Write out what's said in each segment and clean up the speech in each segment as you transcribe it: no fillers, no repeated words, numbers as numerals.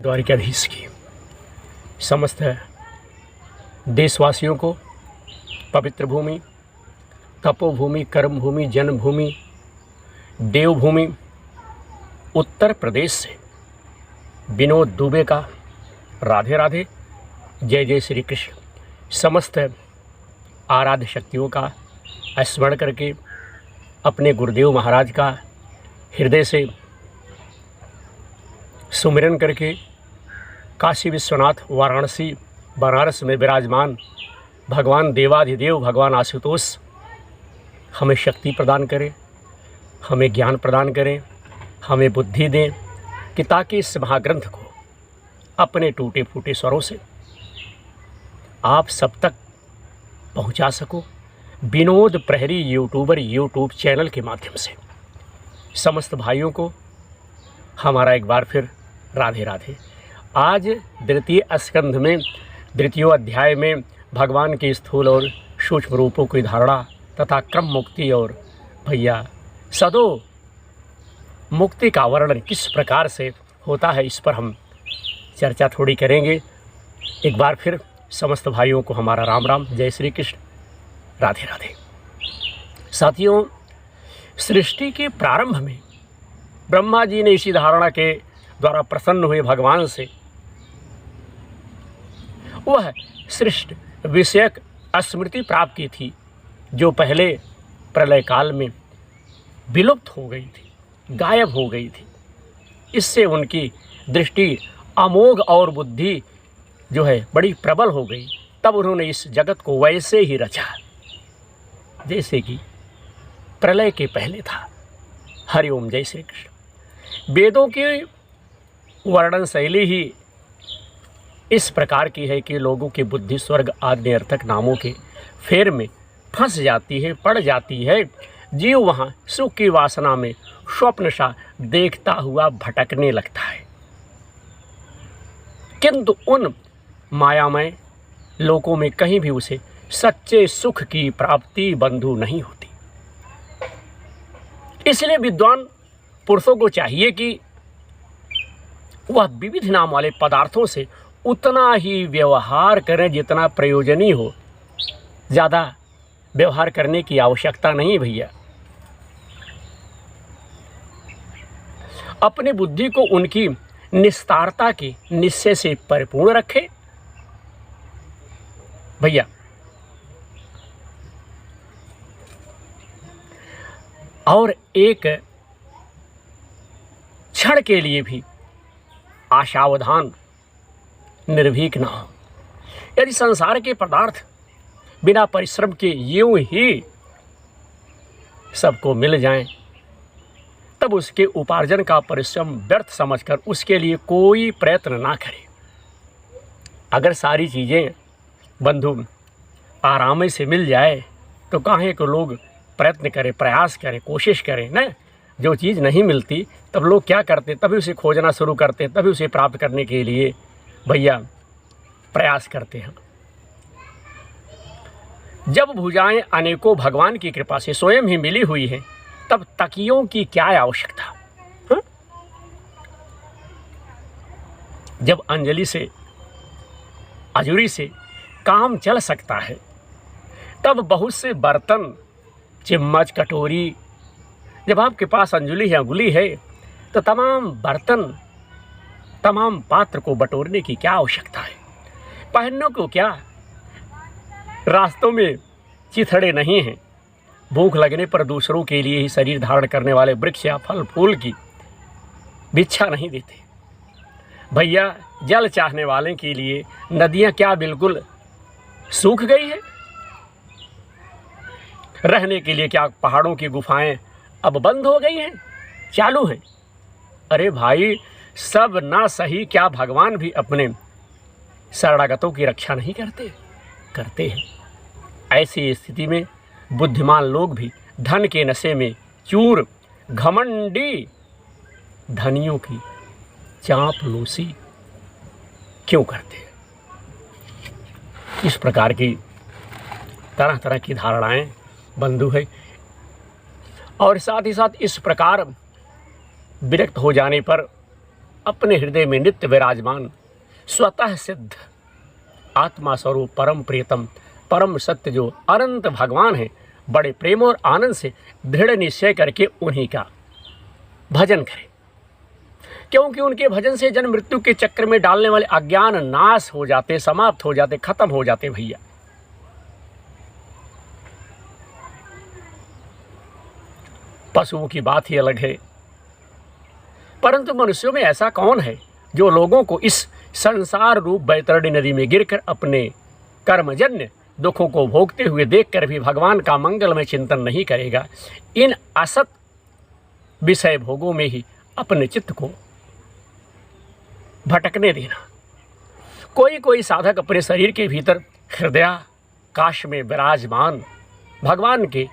द्वारिकाधीश की समस्त देशवासियों को पवित्र भूमि, तपोभूमि, कर्मभूमि, जन्मभूमि, देवभूमि उत्तर प्रदेश से विनोद दुबे का राधे राधे, जय जय श्री कृष्ण। समस्त आराध्य शक्तियों का स्मरण करके अपने गुरुदेव महाराज का हृदय से सुमिरन करके काशी विश्वनाथ वाराणसी बनारस में विराजमान भगवान देवाधिदेव भगवान आशुतोष हमें शक्ति प्रदान करें, हमें ज्ञान प्रदान करें, हमें बुद्धि दें कि ताकि इस महाग्रंथ को अपने टूटे फूटे स्वरों से आप सब तक पहुंचा सको। विनोद प्रहरी यूट्यूबर यूट्यूब चैनल के माध्यम से समस्त भाइयों को हमारा एक बार फिर राधे राधे। आज द्वितीय स्कंध में द्वितीय अध्याय में भगवान के स्थूल और सूक्ष्म रूपों की धारणा तथा क्रम मुक्ति और भैया सदो मुक्ति का वर्णन किस प्रकार से होता है, इस पर हम चर्चा थोड़ी करेंगे। एक बार फिर समस्त भाइयों को हमारा राम राम, जय श्री कृष्ण, राधे राधे। साथियों, सृष्टि के प्रारंभ में ब्रह्मा जी ने इसी धारणा के द्वारा प्रसन्न हुए भगवान से वह सृष्टि विषयक स्मृति प्राप्त की थी जो पहले प्रलय काल में विलुप्त हो गई थी, गायब हो गई थी। इससे उनकी दृष्टि अमोघ और बुद्धि जो है बड़ी प्रबल हो गई। तब उन्होंने इस जगत को वैसे ही रचा जैसे कि प्रलय के पहले था। हरिओम, जय श्री कृष्ण। वेदों की वर्णन शैली ही इस प्रकार की है कि लोगों की बुद्धि स्वर्ग आदि निरर्थक नामों के फेर में फंस जाती है, पड़ जाती है। जीव वहाँ सुख की वासना में स्वप्न सा देखता हुआ भटकने लगता है, किंतु उन मायामय लोकों में कहीं भी उसे सच्चे सुख की प्राप्ति बंधु नहीं होती। इसलिए विद्वान पुरुषों को चाहिए कि वह विविध नाम वाले पदार्थों से उतना ही व्यवहार करें जितना प्रयोजनीय हो। ज़्यादा व्यवहार करने की आवश्यकता नहीं भैया। अपनी बुद्धि को उनकी निस्तारता के निश्चय से परिपूर्ण रखें भैया। और एक क्षण के लिए भी असावधान निर्भीक ना हो। यदि संसार के पदार्थ बिना परिश्रम के यूं ही सबको मिल जाएं, तब उसके उपार्जन का परिश्रम व्यर्थ समझकर उसके लिए कोई प्रयत्न ना करें। अगर सारी चीज़ें बंधु आराम से मिल जाए तो काहे को लोग प्रयत्न करें, प्रयास करें, कोशिश करें न। जो चीज़ नहीं मिलती तब लोग क्या करते, तभी उसे खोजना शुरू करते, तभी उसे प्राप्त करने के लिए भैया प्रयास करते हैं। जब भुजाएं अनेकों भगवान की कृपा से स्वयं ही मिली हुई हैं, तब तकियों की क्या आवश्यकता। हा? जब अंजलि से, अजूरी से काम चल सकता है, तब बहुत से बर्तन, चम्मच, कटोरी, जब आपके पास अंजलि है, अंगुली है, तो तमाम बर्तन, तमाम पात्र को बटोरने की क्या आवश्यकता है। पहनने को क्या, रास्तों में चिथड़े नहीं हैं। भूख लगने पर दूसरों के लिए ही शरीर धारण करने वाले वृक्ष या फल फूल की भिक्षा नहीं देते भैया। जल चाहने वाले के लिए नदियां क्या बिल्कुल सूख गई है। रहने के लिए क्या पहाड़ों की गुफाएं अब बंद हो गई हैं, चालू हैं। अरे भाई, सब ना सही, क्या भगवान भी अपने शरणागतों की रक्षा नहीं करते? करते हैं। ऐसी स्थिति में बुद्धिमान लोग भी धन के नशे में चूर, घमंडी धनियों की चापलूसी क्यों करते हैं? इस प्रकार की तरह तरह की धारणाएं बंधु है। और साथ ही साथ इस प्रकार विरक्त हो जाने पर अपने हृदय में नित्य विराजमान स्वतः सिद्ध आत्मा स्वरूप परम प्रियतम परम सत्य जो अनंत भगवान है, बड़े प्रेम और आनंद से दृढ़ निश्चय करके उन्हीं का भजन करें, क्योंकि उनके भजन से जन्म मृत्यु के चक्र में डालने वाले अज्ञान नाश हो जाते, समाप्त हो जाते, खत्म हो जाते। भैया पशुओं की बात ही अलग है, परंतु मनुष्यों में ऐसा कौन है जो लोगों को इस संसार रूप बैतरणी नदी में गिरकर अपने कर्मजन्य दुखों को भोगते हुए देखकर भी भगवान का मंगलमय चिंतन नहीं करेगा। इन असत विषय भोगों में ही अपने चित्त को भटकने देना। कोई कोई साधक अपने शरीर के भीतर हृदयाकाश में विराजमान भगवान के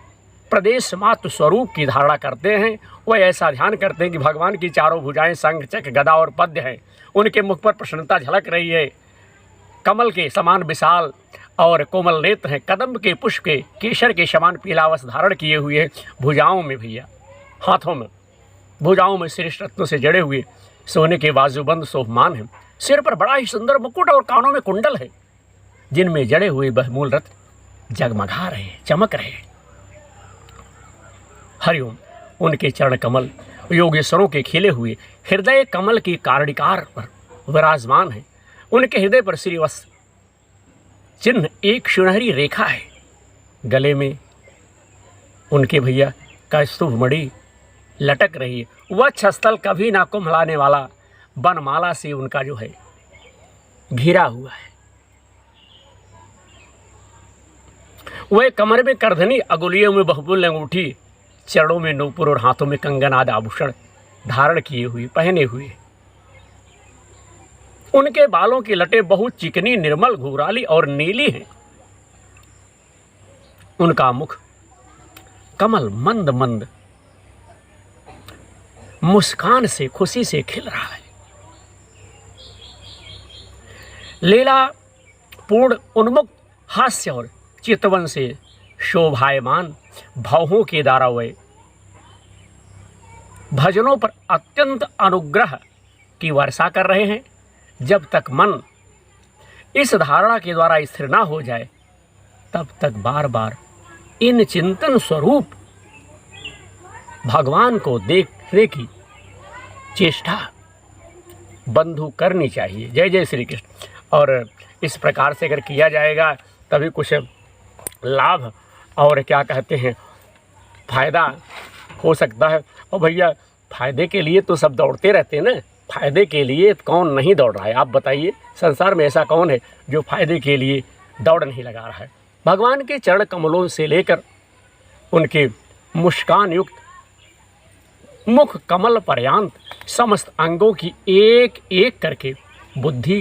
प्रदेश मात्र स्वरूप की धारणा करते हैं। वह ऐसा ध्यान करते हैं कि भगवान की चारों भुजाएं शंख चक्र गदा और पद्य हैं, उनके मुख पर प्रसन्नता झलक रही है, कमल के समान विशाल और कोमल नेत्र हैं, कदम्ब के पुष्प के केसर के समान पीलावस धारण किए हुए हैं, भुजाओं में भैया हाथों में भुजाओं में श्रेष्ठ रत्नों से जड़े हुए सोने के बाजूबंद शोभमान हैं, सिर पर बड़ा ही सुंदर मुकुट और कानों में कुंडल है, जिनमें जड़े हुए बहुमूल रत्न जगमगा रहे हैं, चमक रहे हैं। हरिओम। उनके चरण कमल योगेश्वरों के खिले हुए हृदय कमल की कारणिकार पर विराजमान है। उनके हृदय पर श्रीवत्स चिन्ह एक सुनहरी रेखा है, गले में उनके भैया कस्तूभ मणि लटक रही है। वक्षस्थल कभी ना कुम्भलाने वाला बनमाला से उनका जो है घिरा हुआ है। वह कमर में करधनी, अगुलियों में बहुमूल्य अंगूठी, चरणों में नूपुर और हाथों में कंगन आदि आभूषण धारण किए हुए पहने हुए। उनके बालों की लटें बहुत चिकनी, निर्मल, घुंघराली और नीली हैं। उनका मुख कमल मंद मंद मुस्कान से खुशी से खिल रहा है। लीला पूर्ण उन्मुक्त हास्य और चितवन से शोभायमान भावों के द्वारा वे भजनों पर अत्यंत अनुग्रह की वर्षा कर रहे हैं। जब तक मन इस धारणा के द्वारा स्थिर ना हो जाए, तब तक बार बार इन चिंतन स्वरूप भगवान को देखने की चेष्टा बंधु करनी चाहिए। जय जय श्री कृष्ण। और इस प्रकार से अगर किया जाएगा तभी कुछ लाभ और क्या कहते हैं फायदा हो सकता है। और भैया फायदे के लिए तो सब दौड़ते रहते हैं ना, फायदे के लिए कौन नहीं दौड़ रहा है? आप बताइए, संसार में ऐसा कौन है जो फायदे के लिए दौड़ नहीं लगा रहा है? भगवान के चरण कमलों से लेकर उनके मुस्कान युक्त मुख कमल पर्यंत समस्त अंगों की एक एक करके बुद्धि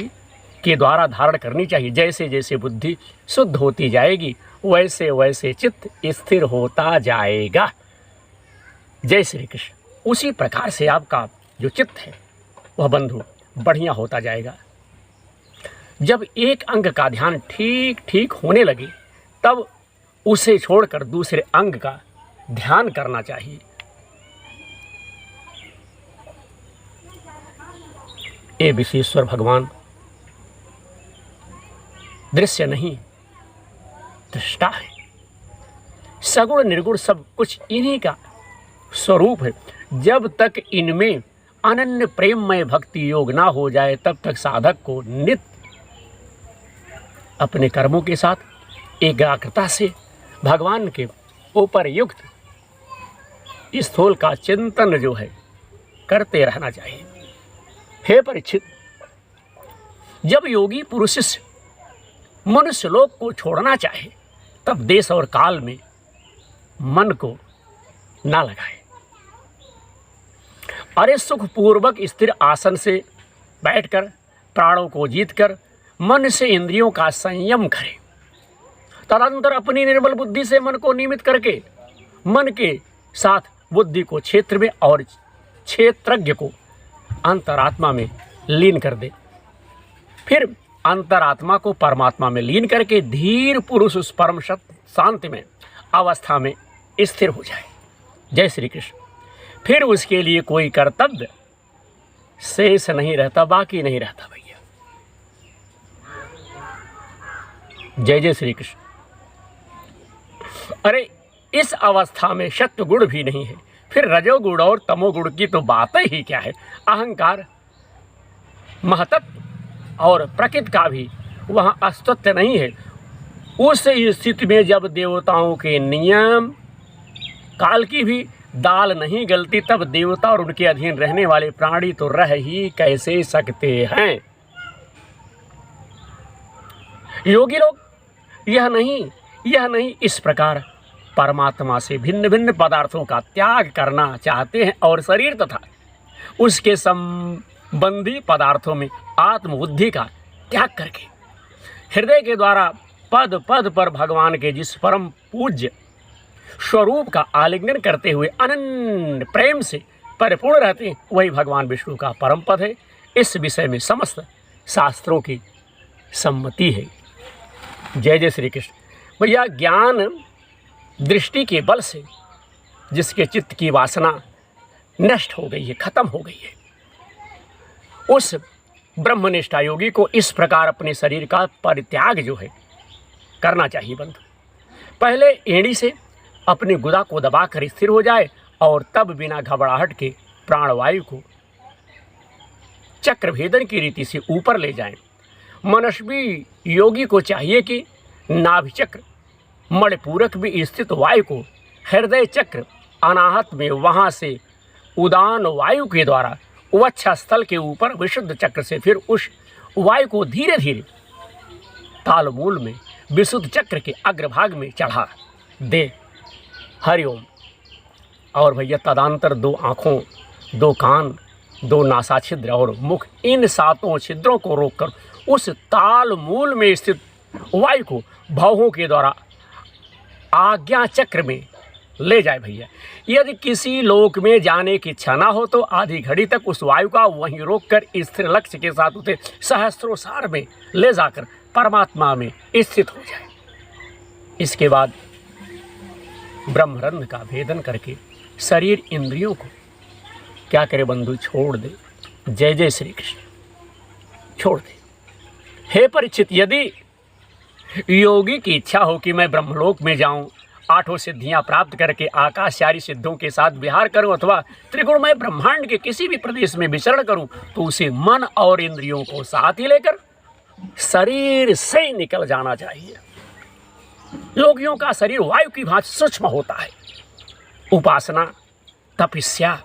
के द्वारा धारण करनी चाहिए। जैसे जैसे बुद्धि शुद्ध होती जाएगी, वैसे वैसे चित्त स्थिर होता जाएगा। जय श्री कृष्ण। उसी प्रकार से आपका जो चित्त है वह बंधु बढ़िया होता जाएगा। जब एक अंग का ध्यान ठीक ठीक होने लगे, तब उसे छोड़कर दूसरे अंग का ध्यान करना चाहिए। ये विश्वेश्वर भगवान दृश्य नहीं, दृष्टा है। सगुण निर्गुण सब कुछ इन्हीं का स्वरूप है। जब तक इनमें अनन्य प्रेममय भक्ति योग ना हो जाए, तब तक साधक को नित्य अपने कर्मों के साथ एकाग्रता से भगवान के ऊपर युक्त स्थूल का चिंतन जो है करते रहना चाहिए। हे परीक्षित, जब योगी पुरुष मनुष्य लोक को छोड़ना चाहे, तब देश और काल में मन को ना लगाए। अरे सुखपूर्वक स्थिर आसन से बैठकर प्राणों को जीतकर मन से इंद्रियों का संयम करें। तदंतर अपनी निर्मल बुद्धि से मन को नियमित करके मन के साथ बुद्धि को क्षेत्र में और क्षेत्रज्ञ को अंतरात्मा में लीन कर दे। फिर अंतरात्मा को परमात्मा में लीन करके धीर पुरुष उस परम शांति में अवस्था में स्थिर हो जाए। जय श्री कृष्ण। फिर उसके लिए कोई कर्तव्य शेष नहीं रहता, बाकी नहीं रहता भैया। जय जय श्री कृष्ण। अरे इस अवस्था में सत्वगुण भी नहीं है, फिर रजोगुण और तमोगुण की तो बात ही क्या है। अहंकार, महतत्व और प्रकृति का भी वहाँ अस्तित्व नहीं है। उस स्थिति में जब देवताओं के नियम काल की भी दाल नहीं गलती, तब देवता और उनके अधीन रहने वाले प्राणी तो रह ही कैसे सकते हैं। योगी लोग यह नहीं इस प्रकार परमात्मा से भिन्न भिन्न पदार्थों का त्याग करना चाहते हैं और शरीर तथा उसके संबंधी पदार्थों में आत्मबुद्धि का त्याग करके हृदय के द्वारा पद पद पर भगवान के जिस परम पूज्य स्वरूप का आलिंगन करते हुए अनन्य प्रेम से परिपूर्ण रहते हैं, वही भगवान विष्णु का परम पद है। इस विषय में समस्त शास्त्रों की सम्मति है। जय जय श्री कृष्ण। भैया ज्ञान दृष्टि के बल से जिसके चित्त की वासना नष्ट हो गई है, खत्म हो गई है, उस ब्रह्मनिष्ठा योगी को इस प्रकार अपने शरीर का परित्याग जो है करना चाहिए बंधु। पहले एड़ी से अपनी गुदा को दबाकर स्थिर हो जाए और तब बिना घबराहट के प्राणवायु को चक्र भेदन की रीति से ऊपर ले जाएं। मनस्वी योगी को चाहिए कि नाभि चक्र मणिपूरक भी स्थित वायु को हृदय चक्र अनाहत में वहाँ से उदान वायु के द्वारा वक्षा स्थल के ऊपर विशुद्ध चक्र से फिर उस वायु को धीरे धीरे तालमूल में विशुद्ध चक्र के अग्रभाग में चढ़ा दे। हरिओम। और भैया तदांतर 2 आँखों, 2 कान, 2 नासा छिद्र और मुख, इन 7 छिद्रों को रोककर उस तालमूल में स्थित वायु को भावों के द्वारा आज्ञा चक्र में ले जाए भैया। यदि किसी लोक में जाने की इच्छा ना हो तो आधी घड़ी तक उस वायु का वहीं रोककर स्थिर लक्ष्य के साथ उसे सहस्त्रोसार में ले जाकर परमात्मा में स्थित हो जाए। इसके बाद ब्रह्मरंध्र का भेदन करके शरीर इंद्रियों को क्या करे बंधु, छोड़ दे। जय जय श्री कृष्ण। छोड़ दे। हे परीक्षित, यदि योगी की इच्छा हो कि मैं ब्रह्मलोक में जाऊं, 8 सिद्धियां प्राप्त करके आकाशचारी सिद्धों के साथ विहार करूं अथवा त्रिगुणमय ब्रह्मांड के किसी भी प्रदेश में विचरण करूं, तो उसे मन और इंद्रियों को साथ ही लेकर शरीर से निकल जाना चाहिए। योगियों का शरीर वायु की भांति सूक्ष्म होता है। उपासना, तपस्या,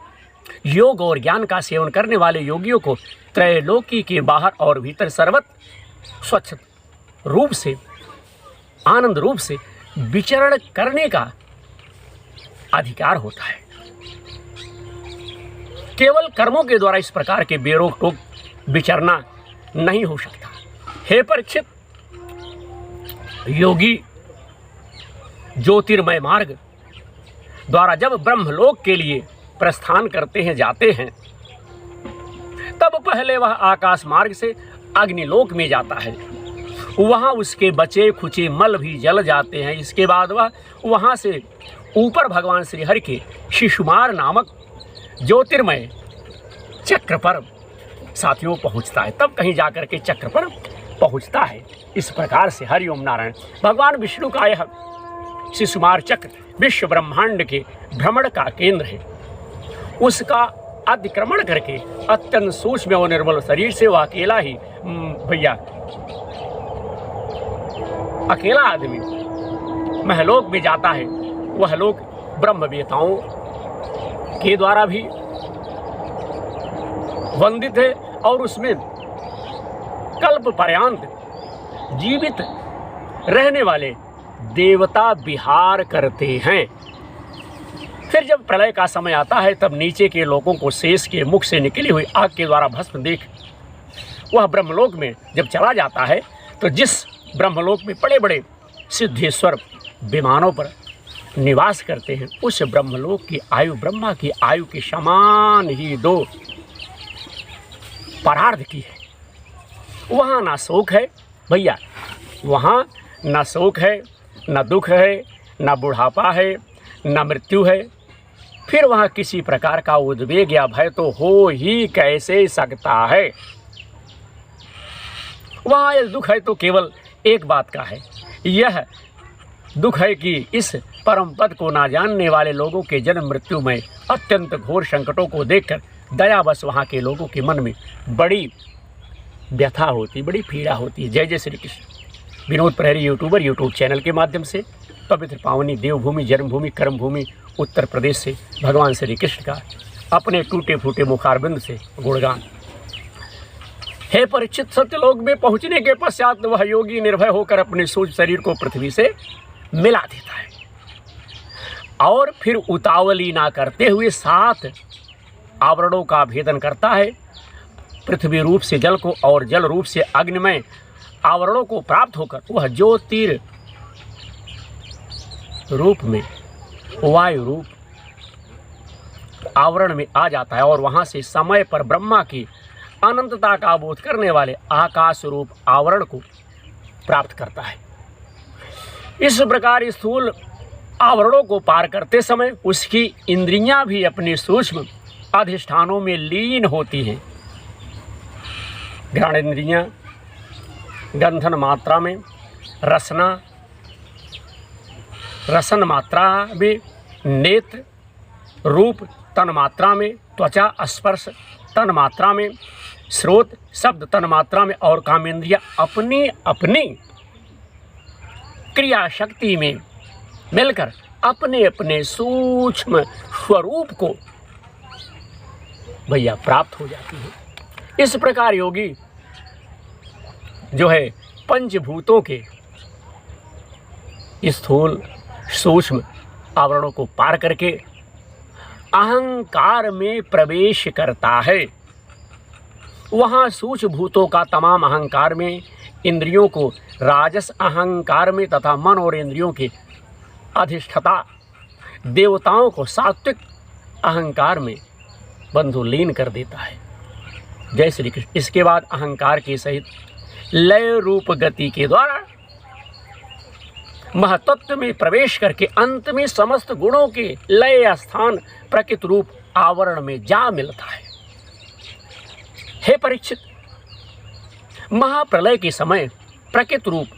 योग और ज्ञान का सेवन करने वाले योगियों को त्रैलोकी के बाहर और भीतर सर्वत्र स्वच्छ रूप से, आनंद रूप से विचरण करने का अधिकार होता है। केवल कर्मों के द्वारा इस प्रकार के बेरोक टोक विचरना नहीं हो सकता। हे परीक्षित, योगी ज्योतिर्मय मार्ग द्वारा जब ब्रह्मलोक के लिए प्रस्थान करते हैं, जाते हैं, तब पहले वह आकाश मार्ग से अग्निलोक में जाता है। वहाँ उसके बचे खुचे मल भी जल जाते हैं। इसके बाद वह वहाँ से ऊपर भगवान श्री हरि के शिशुमार नामक ज्योतिर्मय चक्र पर साथियों पहुँचता है। तब कहीं जाकर के चक्र पर पहुँचता है। इस प्रकार से हरिओम नारायण। भगवान विष्णु का यह शिशुमार चक्र विश्व ब्रह्मांड के भ्रमण का केंद्र है। उसका अतिक्रमण करके अत्यंत सूक्ष्म और निर्मल शरीर से वह अकेला ही भैया अकेला आदमी महलोक में जाता है। वह लोक ब्रह्मवेताओं के द्वारा भी वंदित है और उसमें कल्प पर्यंत जीवित रहने वाले देवता विहार करते हैं। फिर जब प्रलय का समय आता है, तब नीचे के लोगों को शेष के मुख से निकली हुई आग के द्वारा भस्म देख वह ब्रह्मलोक में जब चला जाता है, तो जिस ब्रह्मलोक में बड़े बड़े सिद्धेश्वर विमानों पर निवास करते हैं, उस ब्रह्मलोक की आयु ब्रह्मा की आयु के समान ही 2 परार्ध की है। वहाँ ना शोक है भैया, वहाँ ना शोक है, ना दुख है, ना बुढ़ापा है, ना मृत्यु है। फिर वहाँ किसी प्रकार का उद्वेग या भय तो हो ही कैसे सकता है। वहाँ यह दुख है तो केवल एक बात का है, यह दुख है कि इस परम पद को ना जानने वाले लोगों के जन्म मृत्यु में अत्यंत घोर संकटों को देखकर दयावश वहाँ के लोगों के मन में बड़ी व्यथा होती, बड़ी पीड़ा होती है। जय जय श्री कृष्ण। विनोद प्रहरी यूट्यूब चैनल के माध्यम से पवित्र पावनी देवभूमि, जन्मभूमि, कर्मभूमि उत्तर प्रदेश से भगवान श्री कृष्ण का अपने टूटे फूटे मुखारबिंद से गुणगान। हे परीक्षित, सत्यलोक में पहुंचने के पश्चात वह योगी निर्भय होकर अपने सूक्ष्म शरीर को पृथ्वी से मिला देता है और फिर उतावली ना करते हुए 7 आवरणों का भेदन करता है। पृथ्वी रूप से जल को और जल रूप से अग्निमय आवरणों को प्राप्त होकर वह ज्योतिर रूप में वायु रूप आवरण में आ जाता है और वहां से समय पर ब्रह्मा की अनंतता का बोध करने वाले आकाश रूप आवरण को प्राप्त करता है। इस प्रकार स्थूल आवरणों को पार करते समय उसकी इंद्रियां भी अपने सूक्ष्म अधिष्ठानों में लीन होती हैं। घ्राणेन्द्रियां गंधन मात्रा में, रसन मात्रा में, नेत्र रूप तन मात्रा में, त्वचा स्पर्श तन मात्रा में, श्रोत शब्द तन मात्रा में और कामेंद्रिया अपनी अपनी क्रिया शक्ति में मिलकर अपने अपने सूक्ष्म स्वरूप को भैया प्राप्त हो जाती है। इस प्रकार योगी जो है पंचभूतों के स्थूल सूक्ष्म आवरणों को पार करके अहंकार में प्रवेश करता है। वहाँ सूक्ष्म भूतों का तमाम अहंकार में, इंद्रियों को राजस अहंकार में तथा मन और इंद्रियों की अधिष्ठता देवताओं को सात्विक अहंकार में बंधु लीन कर देता है। जय श्री कृष्ण। इसके बाद अहंकार के सहित लय रूप गति के द्वारा महतत्व में प्रवेश करके अंत में समस्त गुणों के लय स्थान प्रकृत रूप आवरण में जा मिलता है। हे परीक्षित, महाप्रलय के समय प्रकृत रूप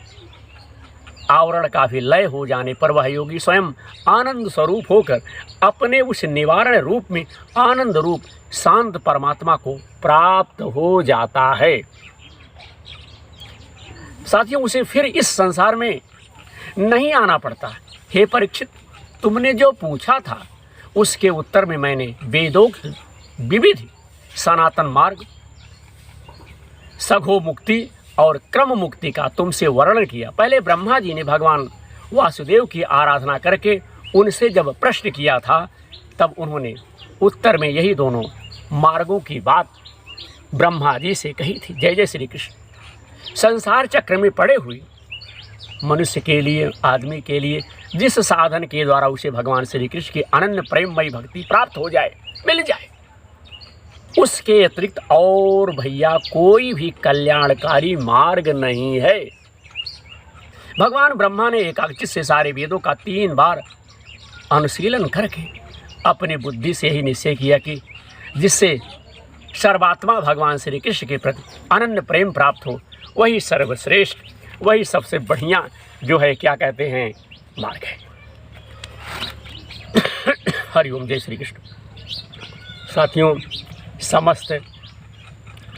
आवरण का भी लय हो जाने पर वह योगी स्वयं आनंद स्वरूप होकर अपने उस निवारण रूप में आनंद रूप शांत परमात्मा को प्राप्त हो जाता है। साथियों, उसे फिर इस संसार में नहीं आना पड़ता। हे परीक्षित, तुमने जो पूछा था उसके उत्तर में मैंने वेदोक्त विविध सनातन मार्ग, सघो मुक्ति और क्रम मुक्ति का तुमसे वर्णन किया। पहले ब्रह्मा जी ने भगवान वासुदेव की आराधना करके उनसे जब प्रश्न किया था तब उन्होंने उत्तर में यही दोनों मार्गों की बात ब्रह्मा जी से कही थी। जय जय श्री कृष्ण। संसार चक्र में पड़े हुए मनुष्य के लिए, आदमी के लिए जिस साधन के द्वारा उसे भगवान श्री कृष्ण की अनन्य प्रेममयी भक्ति प्राप्त हो जाए, मिल जाए, उसके अतिरिक्त और भैया कोई भी कल्याणकारी मार्ग नहीं है। भगवान ब्रह्मा ने एकाग्रचित्त से सारे वेदों का 3 बार अनुशीलन करके अपनी बुद्धि से ही निश्चय किया कि जिससे सर्वात्मा भगवान श्री कृष्ण के प्रति अनन्य प्रेम प्राप्त हो, वही सर्वश्रेष्ठ, वही सबसे बढ़िया जो है क्या कहते हैं मार्ग है। हरिओम। जय श्री कृष्ण। साथियों, समस्त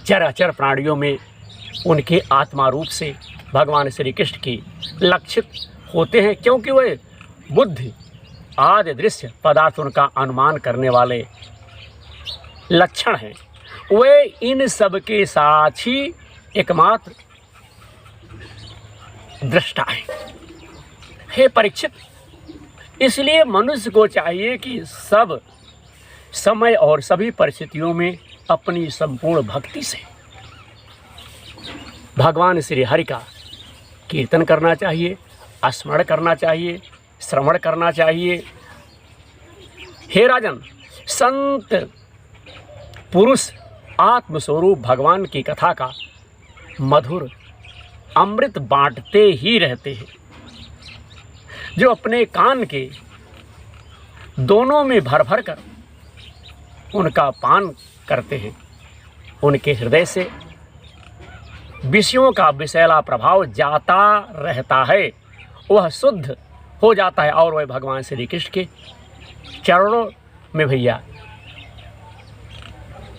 चराचर प्राणियों में उनके आत्मा रूप से भगवान श्री कृष्ण की लक्षित होते हैं, क्योंकि वे बुद्धि आदि दृश्य पदार्थ उनका अनुमान करने वाले लक्षण हैं। वे इन सब के साथ ही एकमात्र दृष्टा है। हे परीक्षित, इसलिए मनुष्य को चाहिए कि सब समय और सभी परिस्थितियों में अपनी संपूर्ण भक्ति से भगवान श्री हरि का कीर्तन करना चाहिए, स्मरण करना चाहिए, श्रवण करना चाहिए। हे राजन, संत पुरुष आत्मस्वरूप भगवान की कथा का मधुर अमृत बांटते ही रहते हैं। जो अपने कान के दोनों में भर भर कर उनका पान करते हैं। उनके हृदय से विषयों का विषैला प्रभाव जाता रहता है, वह शुद्ध हो जाता है और वह भगवान श्री कृष्ण के चरणों में भैया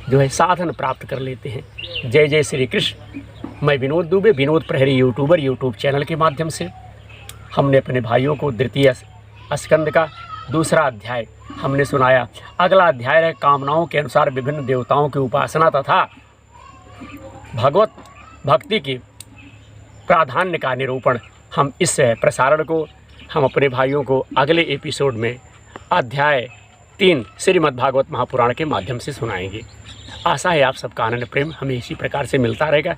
जो है साधन प्राप्त कर लेते हैं। जय जय श्री कृष्ण। मैं विनोद दुबे, विनोद प्रहरी यूट्यूबर, यूट्यूब चैनल के माध्यम से हमने अपने भाइयों को द्वितीय स्कंद का दूसरा अध्याय हमने सुनाया। अगला अध्याय है कामनाओं के अनुसार विभिन्न देवताओं की उपासना तथा भगवत भक्ति की प्राधान्य का निरूपण। हम इस प्रसारण को हम अपने भाइयों को अगले एपिसोड में अध्याय 3 श्रीमद् भागवत महापुराण के माध्यम से सुनाएंगे। आशा है आप सबका आनंद प्रेम हमें इसी प्रकार से मिलता रहेगा।